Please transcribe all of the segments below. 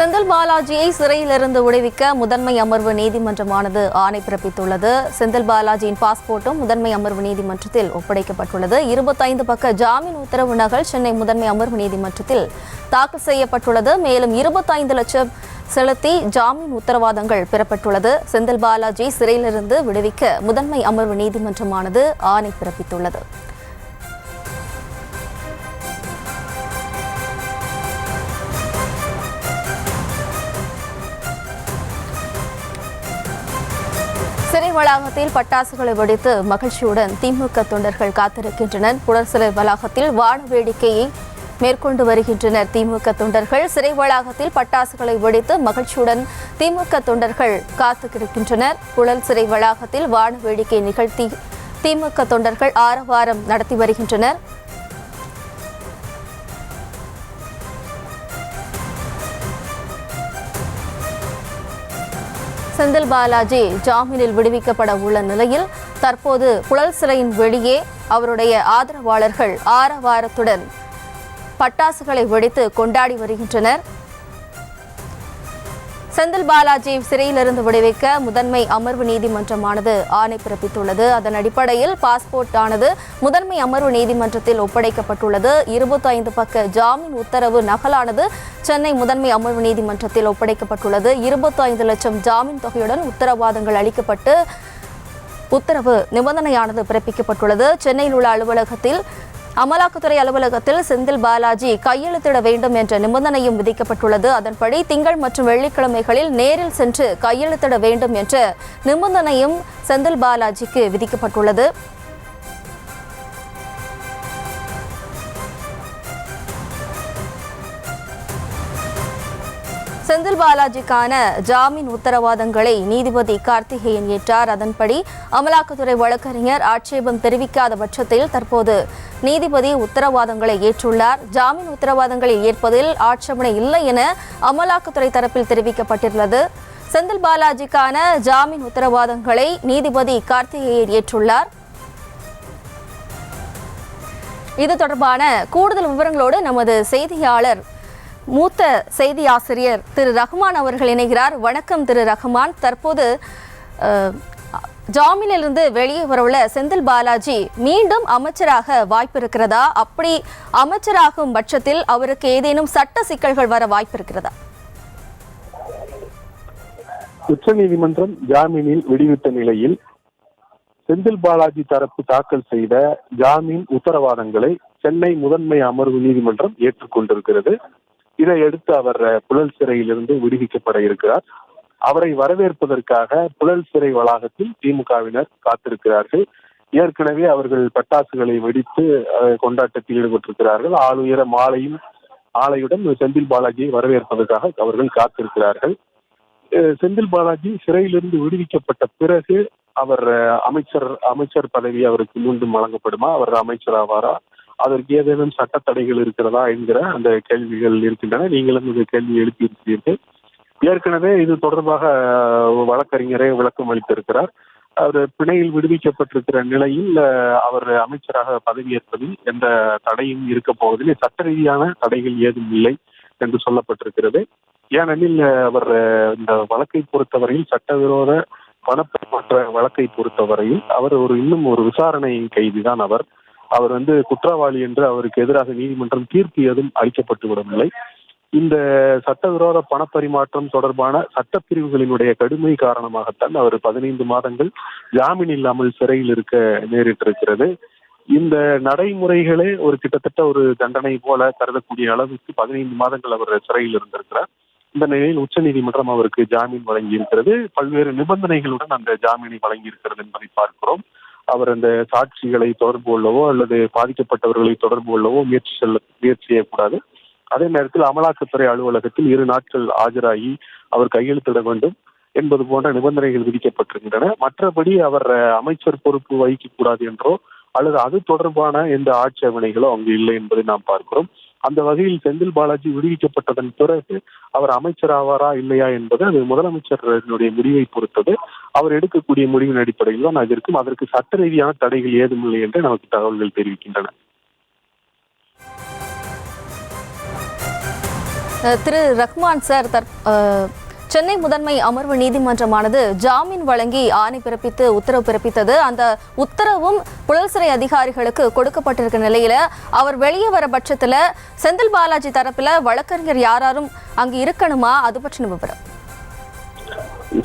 செந்தில் பாலாஜியை சிறையிலிருந்து விடுவிக்க முதன்மை அமர்வு நீதிமன்றமானது ஆணை பிறப்பித்துள்ளது. செந்தில் பாலாஜியின் பாஸ்போர்ட்டும் முதன்மை அமர்வு நீதிமன்றத்தில் ஒப்படைக்கப்பட்டுள்ளது. 25 பக்க ஜாமீன் உத்தரவு நகல் சென்னை முதன்மை அமர்வு நீதிமன்றத்தில் தாக்கல் செய்யப்பட்டுள்ளது. மேலும் 25 லட்சம் செலுத்தி ஜாமீன் உத்தரவாதங்கள் பெறப்பட்டுள்ளது. செந்தில் பாலாஜி சிறையிலிருந்து விடுவிக்க முதன்மை அமர்வு நீதிமன்றமானது ஆணை பிறப்பித்துள்ளது. சிறை வளாகத்தில் பட்டாசுகளை வெடித்து மகிழ்ச்சியுடன் திமுக தொண்டர்கள் காத்திருக்கின்றனர். புழல் சிறை வளாகத்தில் வான வேடிக்கையை மேற்கொண்டு வருகின்றனர் திமுக தொண்டர்கள். சிறை வளாகத்தில் பட்டாசுகளை வெடித்து மகிழ்ச்சியுடன் திமுக தொண்டர்கள் காத்திருக்கின்றனர். புழல் சிறை வளாகத்தில் வான வேடிக்கை நிகழ்த்தி திமுக தொண்டர்கள் ஆரவாரம் நடத்தி வருகின்றனர். செந்தில் பாலாஜி ஜாமீனில் விடுவிக்கப்பட உள்ள நிலையில் தற்போது புழல் சிறையின் வெளியே அவருடைய ஆதரவாளர்கள் ஆரவாரத்துடன் பட்டாசுகளை வெடித்து கொண்டாடி வருகின்றனர். செந்தில் பாலாஜி சிறையிலிருந்து விடுவிக்க முதன்மை அமர்வு நீதிமன்றமானது ஆணை பிறப்பித்துள்ளது. அதன் அடிப்படையில் பாஸ்போர்ட் ஆனது முதன்மை அமர்வு நீதிமன்றத்தில் ஒப்படைக்கப்பட்டுள்ளது. 25 பக்க ஜாமீன் உத்தரவு நகலானது சென்னை முதன்மை அமர்வு நீதிமன்றத்தில் ஒப்படைக்கப்பட்டுள்ளது. 25 லட்சம் ஜாமீன் தொகையுடன் உத்தரவாதங்கள் அளிக்கப்பட்டு உத்தரவு நிபந்தனையானது பிறப்பிக்கப்பட்டுள்ளது. சென்னையில் உள்ள அலுவலகத்தில் அமலாக்கத்துறை அலுவலகத்தில் செந்தில் பாலாஜி கையெழுத்திட வேண்டும் என்ற நிபந்தனையும் விதிக்கப்பட்டுள்ளது. அதன்படி திங்கள் மற்றும் வெள்ளிக்கிழமைகளில் நேரில் சென்று கையெழுத்திட வேண்டும் என்ற நிபந்தனையும் செந்தில் பாலாஜிக்கு விதிக்கப்பட்டுள்ளது. செந்தில் பாலாஜிக்கான ஜாமீன் உத்தரவாதங்களை நீதிபதி கார்த்திகேயன் ஏற்றார். அதன்படி அமலாக்கத்துறை வழக்கறிஞர் ஆட்சேபம் தெரிவிக்காத பட்சத்தில் தற்போது நீதிபதி உத்தரவாதங்களை ஏற்றுள்ளார். ஜாமீன் உத்தரவாதங்களை ஏற்பதில் ஆட்சேபனை இல்லை என அமலாக்கத்துறை தரப்பில் தெரிவிக்கப்பட்டுள்ளது. செந்தில் பாலாஜிக்கான ஜாமீன் உத்தரவாதங்களை நீதிபதி கார்த்திகேயன் ஏற்றுள்ளார். இது தொடர்பான கூடுதல் விவரங்களோடு நமது செய்தியாளர் மூத்த செய்தி ஆசிரியர் திரு ரஹ்மான் அவர்கள் இணைகிறார். வணக்கம் திரு ரஹ்மான். தற்போது ஜாமீனிலிருந்து வெளியே வரவுள்ள செந்தில் பாலாஜி மீண்டும் அமைச்சராக வாய்ப்பு இருக்கிறதா? அப்படி அமைச்சராகும் பட்சத்தில் அவருக்கு ஏதேனும் சட்ட சிக்கல்கள் வர வாய்ப்பு இருக்கிறதா? உச்சநீதிமன்றம் ஜாமீனில் விடுவித்த நிலையில் செந்தில் பாலாஜி தரப்பு தாக்கல் செய்த ஜாமீன் உத்தரவாதங்களை சென்னை முதன்மை அமர்வு நீதிமன்றம் ஏற்றுக்கொண்டிருக்கிறது. இதையடுத்து அவர் புழல் சிறையிலிருந்து விடுவிக்கப்பட இருக்கிறார். அவரை வரவேற்பதற்காக புழல் சிறை வளாகத்தில் திமுகவினர் காத்திருக்கிறார்கள். ஏற்கனவே அவர்கள் பட்டாசுகளை வெடித்து கொண்டாட்டத்தில் ஈடுபட்டிருக்கிறார்கள். ஆளுயர ஆலையுடன் செந்தில் பாலாஜியை வரவேற்பதற்காக அவர்கள் காத்திருக்கிறார்கள். செந்தில் பாலாஜி சிறையிலிருந்து விடுவிக்கப்பட்ட பிறகு அவர் அமைச்சர் பதவி அவருக்கு மீண்டும் வழங்கப்படுமா? அவர் அமைச்சர் ஆவாரா? அதற்கு ஏதேனும் சட்ட தடைகள் இருக்கிறதா என்கிற அந்த கேள்விகள் இருக்கின்றன. நீங்களும் இந்த கேள்வி எழுப்பியிருக்கிறீர்கள். ஏற்கனவே இது தொடர்பாக வழக்கறிஞரே விளக்கம் அளித்திருக்கிறார். அவர் பிணையில் விடுவிக்கப்பட்டிருக்கிற நிலையில் அவர் அமைச்சராக பதவியேற்பதில் எந்த தடையும் இருக்க போவதில்லை, சட்ட ரீதியான தடைகள் ஏதும் இல்லை என்று சொல்லப்பட்டிருக்கிறது. ஏனெனில் அவர் இந்த வழக்கை பொறுத்தவரையில் சட்டவிரோத பணப்பரிமாற்ற வழக்கை பொறுத்தவரையில் அவர் இன்னும் ஒரு விசாரணை கைதிதான். அவர் குற்றவாளி என்று அவருக்கு எதிராக நீதிமன்றம் தீர்ப்பு ஏதும் அளிக்கப்பட்டு விடவில்லை. இந்த சட்டவிரோத பணப்பரிமாற்றம் தொடர்பான சட்டப்பிரிவுகளினுடைய கடுமை காரணமாகத்தான் அவர் 15 மாதங்கள் ஜாமீன் இல்லாமல் சிறையில் இருக்க நேரிட்டிருக்கிறது. இந்த நடைமுறைகளே கிட்டத்தட்ட ஒரு தண்டனை போல கருதக்கூடிய அளவுக்கு 15 மாதங்கள் அவர் சிறையில் இருந்திருக்கிறார். இந்த நிலையில் உச்சநீதிமன்றம் அவருக்கு ஜாமீன் வழங்கியிருக்கிறது. பல்வேறு நிபந்தனைகளுடன் அந்த ஜாமீனை வழங்கியிருக்கிறது என்பதை பார்க்கிறோம். அவர் அந்த சாட்சிகளை தொடர்பு கொள்ளவோ அல்லது பாதிக்கப்பட்டவர்களை தொடர்பு கொள்ளவோ முயற்சி செய்யக்கூடாது. அதே நேரத்தில் அமலாக்கத்துறை அலுவலகத்தில் 2 நாட்கள் ஆஜராகி அவர் கையெழுத்திட வேண்டும் என்பது போன்ற நிபந்தனைகள் விதிக்கப்பட்டிருக்கின்றன. மற்றபடி அவர் அமைச்சர் பொறுப்பு வகிக்கக்கூடாது என்றோ அல்லது அது தொடர்பான எந்த ஆட்சேபனைகளோ அங்கு இல்லை என்பதை நாம் பார்க்கிறோம். அந்த வகையில் செந்தில் பாலாஜி விடுவிக்கப்பட்டதன் பிறகு அவர் அமைச்சர் ஆவாரா இல்லையா என்பது அது முதலமைச்சருடைய முடிவை பொறுத்தது. அவர் எடுக்கக்கூடிய முடிவின் அடிப்படையில் தான் அது இருக்கும். அதற்கு சட்ட ரீதியான தடைகள் ஏதும் இல்லை என்று நமக்கு தகவல்கள் தெரிவிக்கின்றன. திரு ரஹ்மான் சார், சென்னை முதன்மை அமர்வு நீதிமன்றமானது ஜாமீன் வழங்கி ஆணை பிறப்பித்து உத்தரவு பிறப்பித்தது. அந்த உத்தரவும் புழல்சிறை அதிகாரிகளுக்கு கொடுக்கப்பட்டிருக்க நிலையில அவர் வெளியே வர பட்சத்துல செந்தில் பாலாஜி தரப்புல வழக்கறிஞர் யாரும் அங்கு இருக்கணுமா? அது பற்றின விவரம்.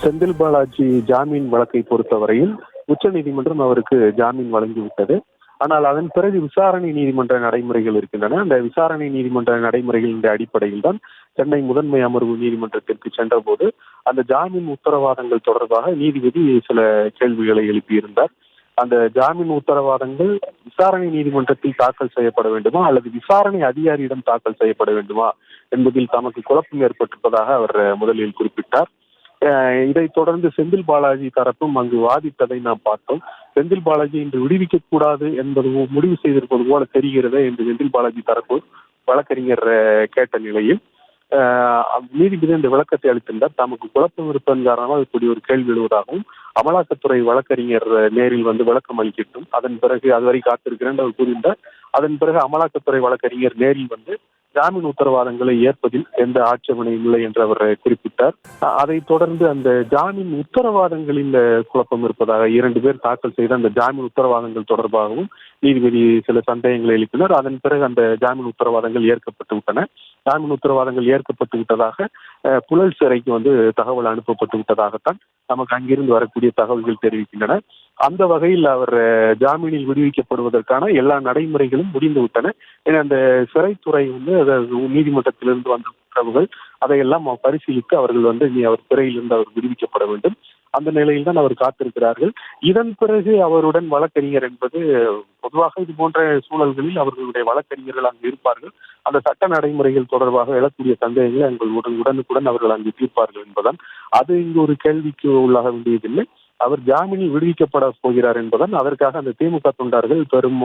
செந்தில் பாலாஜி ஜாமீன் வழக்கை பொறுத்தவரையில் உச்சநீதிமன்றம் அவருக்கு ஜாமீன் வழங்கிவிட்டது. ஆனால் அதன் பிறகு விசாரணை நீதிமன்ற நடைமுறைகள் இருக்கின்றன. அந்த விசாரணை நீதிமன்ற நடைமுறைகளின் அடிப்படையில் தான் சென்னை முதன்மை அமர்வு நீதிமன்றத்திற்கு சென்ற போது அந்த ஜாமீன் உத்தரவாதங்கள் தொடர்பாக நீதிபதி சில கேள்விகளை எழுப்பியிருந்தார். அந்த ஜாமீன் உத்தரவாதங்கள் விசாரணை நீதிமன்றத்தில் தாக்கல் செய்யப்பட வேண்டுமா அல்லது விசாரணை அதிகாரியிடம் தாக்கல் செய்யப்பட வேண்டுமா என்பதில் தமக்கு குழப்பம் ஏற்பட்டிருப்பதாக அவர் முதலில் குறிப்பிட்டார். இதைத் தொடர்ந்து செந்தில் பாலாஜி தரப்பும் அங்கு வாதிட்டதை நாம் பார்த்தோம். செந்தில் பாலாஜி இன்று விடுவிக்க கூடாது என்பது முடிவு செய்திருப்பது போல தெரிகிறது என்று செந்தில் பாலாஜி தரப்பு வழக்கறிஞர் கேட்ட நிலையில் நீதிபதி இந்த விளக்கத்தை அளித்திருந்தார். தமக்கு குழப்பம் இருப்பதன் காரணமாக இப்படி ஒரு கேள்வி எழுவதாகவும் அமலாக்கத்துறை வழக்கறிஞர் நேரில் வந்து விளக்கம் அளிக்கட்டும், அதன் பிறகு அதுவரை காத்திருக்கிறேன் அவர் கூறியிருந்தார். அதன் பிறகு அமலாக்கத்துறை வழக்கறிஞர் நேரில் வந்து ஜாமீன் உத்தரவாதங்களை ஏற்பதில் எந்த ஆட்சேபனையும் இல்லை என்று அவர் குறிப்பிட்டார். அதைத் தொடர்ந்து அந்த ஜாமீன் உத்தரவாதங்களில் குழப்பம் இருப்பதாக 2 பேர் தாக்கல் செய்த அந்த ஜாமீன் உத்தரவாதங்கள் தொடர்பாகவும் நீதிபதி சில சந்தேகங்களை எழுப்பினார். அதன் பிறகு அந்த ஜாமீன் உத்தரவாதங்கள் ஏற்கப்பட்டு விட்டன. ஜாமீன் உத்தரவாதங்கள் ஏற்கப்பட்டு விட்டதாக புழல் சிறைக்கு வந்து தகவல் அனுப்பப்பட்டு விட்டதாகத்தான் நமக்கு அங்கிருந்து வரக்கூடிய தகவல்கள் தெரிவிக்கின்றன. அந்த வகையில் அவர் ஜாமீனில் விடுவிக்கப்படுவதற்கான எல்லா நடைமுறைகளும் முடிந்து விட்டன. ஏன்னா அந்த சிறைத்துறை வந்து நீதிமன்றத்திலிருந்து வந்த உத்தரவுகள் அதையெல்லாம் பரிசீலித்து அவர்கள் வந்து அவர் சிறையிலிருந்து அவர் விடுவிக்கப்பட வேண்டும். அந்த நிலையில் தான் அவர் காத்திருக்கிறார்கள். இதன் பிறகு அவருடன் வழக்கறிஞர் என்பது பொதுவாக இது போன்ற சூழல்களில் அவர்களுடைய வழக்கறிஞர்கள் அங்கு இருப்பார்கள். அந்த சட்ட நடைமுறைகள் தொடர்பாக எழக்கூடிய சந்தேகங்களை உடனுக்குடன் அவர்கள் அங்கு தீர்ப்பார்கள் என்பதால் அது இங்கு ஒரு கேள்விக்கு உள்ளாக வேண்டியதில்லை. அவர் ஜாமீனில் விடுவிக்கப்பட போகிறார் என்பதால் அதற்காக அந்த திமுக தொண்டர்கள் பெரும்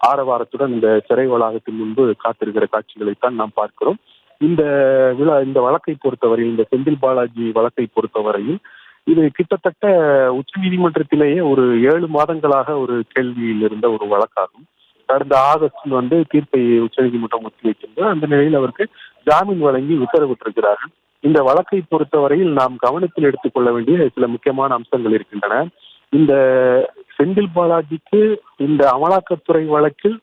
ஆரவாரத்துடன் இந்த சிறை வளாகத்தின் முன்பு காத்திருக்கிற காட்சிகளைத்தான் நாம் பார்க்கிறோம். இந்த வழக்கை பொறுத்தவரையில், இந்த செந்தில் பாலாஜி வழக்கை பொறுத்தவரையில் இது கிட்டத்தட்ட உச்ச நீதிமன்றத்திலேயே ஒரு 7 மாதங்களாக ஒரு கேள்வியில் இருந்த ஒரு வழக்காகும். கடந்த ஆகஸ்டில் வந்து தீர்ப்பை உச்சநீதிமன்றம் ஒத்திவைக்கின்றது. அந்த நிலையில் அவருக்கு ஜாமீன் வழங்கி உத்தரவிட்டிருக்கிறார்கள். இந்த வழக்கை பொறுத்தவரையில் நாம் கவனத்தில் எடுத்துக்கொள்ள வேண்டிய சில முக்கியமான அம்சங்கள் இருக்கின்றன. இந்த செந்தில் பாலாஜிக்கு இந்த அமலாக்கத்துறை வழக்கில்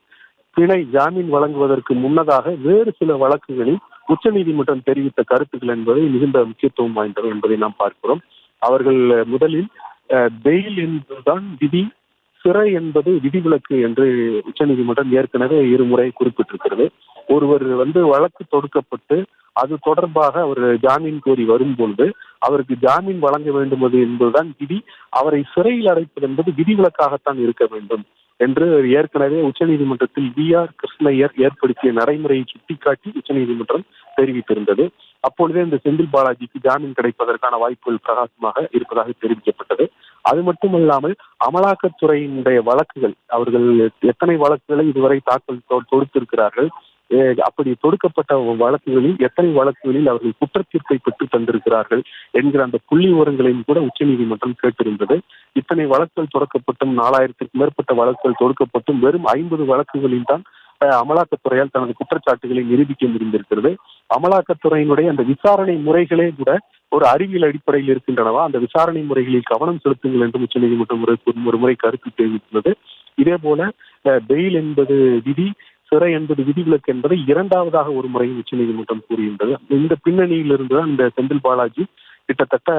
பிணை ஜாமீன் வழங்குவதற்கு முன்னதாக வேறு சில வழக்குகளில் உச்சநீதிமன்றம் தெரிவித்த கருத்துக்கள் என்பதை மிகுந்த முக்கியத்துவம் வாய்ந்தவை என்பதை நாம் பார்க்கிறோம். அவர்கள் முதலில் பெயில் என்பதுதான் விதி, சிறை என்பது விதிவிலக்கு என்று உச்சநீதிமன்றம் ஏற்கனவே 2 முறை குறிப்பிட்டிருக்கிறது. ஒருவர் வந்து வழக்கு தொடுக்கப்பட்டு அது தொடர்பாக அவர் ஜாமீன் கோரி வரும்பொழுது அவருக்கு ஜாமீன் வழங்க வேண்டும் என்பதுதான் விதி, அவரை சிறையில் அடைப்பது என்பது விதிவிலக்காகத்தான் இருக்க வேண்டும் என்று ஏற்கனவே உச்சநீதிமன்றத்தில் B.R. கிருஷ்ணய்யர் ஏற்படுத்திய நடைமுறையை சுட்டிக்காட்டி உச்சநீதிமன்றம் தெரிவித்திருந்தது. அப்பொழுதே இந்த செந்தில் பாலாஜிக்கு ஜாமீன் கிடைப்பதற்கான வாய்ப்புகள் பிரகாசமாக இருப்பதாக தெரிவிக்கப்பட்டது. அது மட்டுமல்லாமல் அமலாக்கத்துறையினுடைய வழக்குகள், அவர்கள் எத்தனை வழக்குகளை இதுவரை தாக்கல் தொடுத்திருக்கிறார்கள், அப்படி தொடுக்கப்பட்ட வழக்குகளில் எத்தனை வழக்குகளில் அவர்கள் குற்றத்தீர்ப்பை பெற்று தந்திருக்கிறார்கள் என்கிற அந்த புள்ளி விவரங்களையும் கூட உச்சநீதிமன்றம் கேட்டிருந்தது. இத்தனை வழக்குகள் தொடக்கப்பட்டும் 4000க்கும் மேற்பட்ட வழக்குகள் தொடுக்கப்பட்டும் வெறும் 50 வழக்குகளில் தான் அமலாக்கத்துறையால் தனது குற்றச்சாட்டுகளை நிரூபிக்க முடிந்திருக்கிறது. அமலாக்கத்துறையினுடைய அந்த விசாரணை முறைகளே கூட ஒரு அறிவியல் அடிப்படையில் இருக்கின்றனவா, அந்த விசாரணை முறைகளில் கவனம் செலுத்துங்கள் என்று உச்சநீதிமன்றம் ஒரு முறை கருத்து தெரிவித்துள்ளது. இதே போல பெயில் என்பது விதி, சிறை என்பது விதிவிலக்கு என்பதை 2வதாக ஒரு முறையும் உச்சநீதிமன்றம் கூறியிருந்தது. இந்த பின்னணியில் இருந்துதான் இந்த செந்தில் பாலாஜி கிட்டத்தட்ட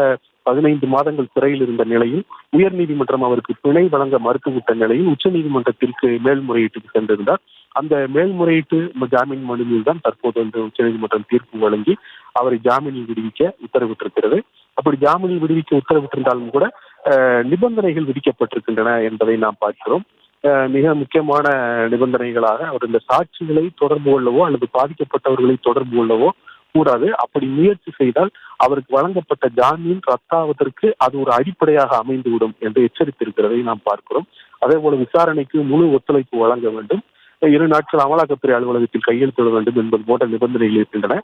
15 மாதங்கள் சிறையில் இருந்த நிலையில் உயர்நீதிமன்றம் அவருக்கு பிணை வழங்க மறுத்துவிட்ட நிலையில் உச்சநீதிமன்றத்திற்கு மேல்முறையீட்டுக்கு சென்றிருந்தார். அந்த மேல்முறையீட்டு ஜாமீன் மனுவில் தான் தற்போது வந்து உச்சநீதிமன்றம் தீர்ப்பு வழங்கி அவரை ஜாமீனில் விடுவிக்க உத்தரவிட்டிருக்கிறது. அப்படி ஜாமீனில் விடுவிக்க உத்தரவிட்டிருந்தாலும் கூட நிபந்தனைகள் விதிக்கப்பட்டிருக்கின்றன என்பதை நாம் பார்க்கிறோம். மிக முக்கியமான நிபந்தனைகளாக அவர் இந்த சாட்சிகளை தொடர்பு கொள்ளவோ அல்லது பாதிக்கப்பட்டவர்களை தொடர்பு கொள்ளவோ கூடாது. அப்படி முயற்சி செய்தால் அவருக்கு வழங்கப்பட்ட ஜாமீன் ரத்தாவதற்கு அது ஒரு அடிப்படையாக அமைந்துவிடும் என்று எச்சரித்திருக்கிறதை நாம் பார்க்கிறோம். அதே போல விசாரணைக்கு முழு ஒத்துழைப்பு வழங்க வேண்டும், 2 நாட்கள் அமலாக்கத்துறை அலுவலகத்தில் கையெழுத்திட வேண்டும் என்பது போன்ற நிபந்தனைகள் இருக்கின்றன.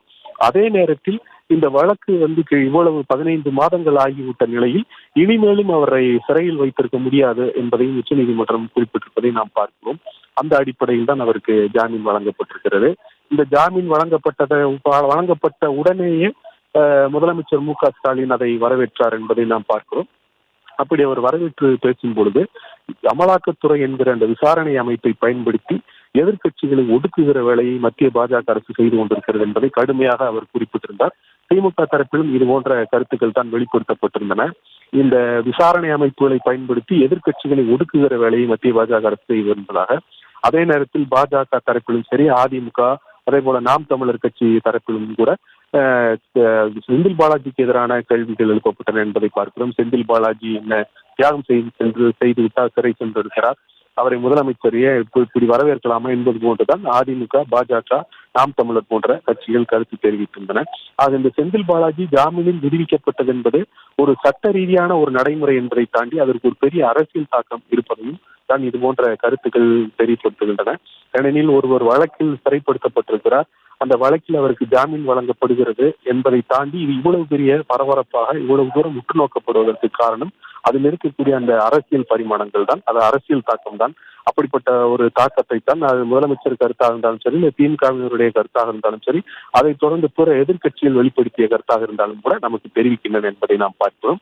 அதே நேரத்தில் இந்த வழக்கு வந்து இவ்வளவு 15 மாதங்கள் ஆகிவிட்ட நிலையில் இனிமேலும் அவரை சிறையில் வைத்திருக்க முடியாது என்பதையும் உச்சநீதிமன்றம் குறிப்பிட்டிருப்பதை நாம் பார்க்கிறோம். அந்த அடிப்படையில் தான் அவருக்கு ஜாமீன் வழங்கப்பட்டிருக்கிறது. இந்த ஜாமீன் வழங்கப்பட்ட உடனேயே முதலமைச்சர் மு.க.ஸ்டாலின் அதை வரவேற்றார் என்பதை நாம் பார்க்கிறோம். அப்படி அவர் வரவேற்று பேசும் பொழுது அமலாக்கத்துறை என்கிற அந்த விசாரணை அமைப்பை பயன்படுத்தி எதிர்க்கட்சிகளை ஒடுக்குகிற வேலையை மத்திய பாஜக அரசு செய்து கொண்டிருக்கிறது என்பதை கடுமையாக அவர் குறிப்பிட்டிருந்தார். திமுக தரப்பிலும் இது போன்ற கருத்துக்கள் தான் வெளிப்படுத்தப்பட்டிருந்தன. இந்த விசாரணை அமைப்புகளை பயன்படுத்தி எதிர்க்கட்சிகளை ஒடுக்குகிற வேலையை மத்திய பாஜக அரசு செய்து வருவதாக, அதே நேரத்தில் பாஜக தரப்பிலும் சரி, அதிமுக, அதே போல நாம் தமிழர் கட்சி தரப்பிலும் கூட செந்தில் பாலாஜிக்கு எதிரான கேள்விகள் எழுப்பப்பட்டன என்பதை பார்க்கிறோம். செந்தில் பாலாஜி என்ன தியாகம் செய்துவிட்டால் சிறை சென்றிருக்கிறார், அவரை முதலமைச்சர் இப்படி வரவேற்கலாமா என்பது போன்றுதான் அதிமுக, பாஜக, நாம் தமிழர் போன்ற கட்சிகள் கருத்து தெரிவிக்கின்றன. ஆக இந்த செந்தில் பாலாஜி ஜாமீனில் விடுவிக்கப்பட்டது என்பது ஒரு சட்ட ரீதியான ஒரு நடைமுறை என்பதை தாண்டி அதற்கு ஒரு பெரிய அரசியல் தாக்கம் இருப்பதையும் தான் இது போன்ற கருத்துக்கள் தெரியப்படுத்துகின்றன. ஏனெனில் ஒருவர் வழக்கில் சிறைப்படுத்தப்பட்டிருக்கிறார், அந்த வழக்கில் அவருக்கு ஜாமீன் வழங்கப்படுகிறது என்பதை தாண்டி இது இவ்வளவு பெரிய பரபரப்பாக இவ்வளவு தூரம் உற்று நோக்கப்படுவதற்கு காரணம் அதில் இருக்கக்கூடிய அந்த அரசியல் பரிமாணங்கள் தான், அது அரசியல் தாக்கம் தான். அப்படிப்பட்ட ஒரு தாக்கத்தை தான் அது முதலமைச்சர் கருத்தாக இருந்தாலும் சரி, இல்லை திமுகவினருடைய கருத்தாக இருந்தாலும் சரி, அதை தொடர்ந்து பிற எதிர்க்கட்சிகள் வெளிப்படுத்திய கருத்தாக இருந்தாலும் கூட நமக்கு தெரிவிக்கின்றன என்பதை நாம் பார்க்கிறோம்.